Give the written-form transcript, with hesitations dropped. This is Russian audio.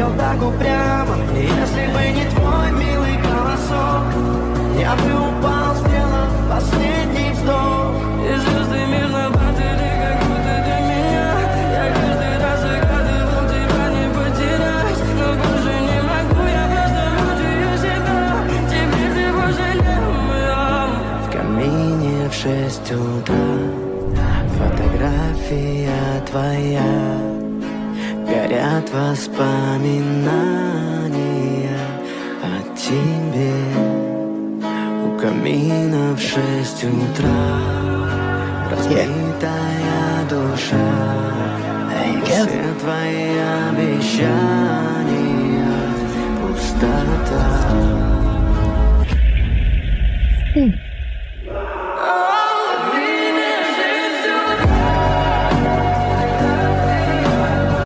хотел так упрямо. И если бы не твой милый голосок, я бы упал, сделав последний вздох. И звезды мирно падали, как будто для меня. Я каждый раз загадывал тебя не потерять, но больше не могу, я просто мучаю себя. Теперь ты пожалел меня. В камине в 6 утра фотография твоя, горят воспоминания о тебе. У камина в 6 утра разбитая душа, все твои обещания пустота.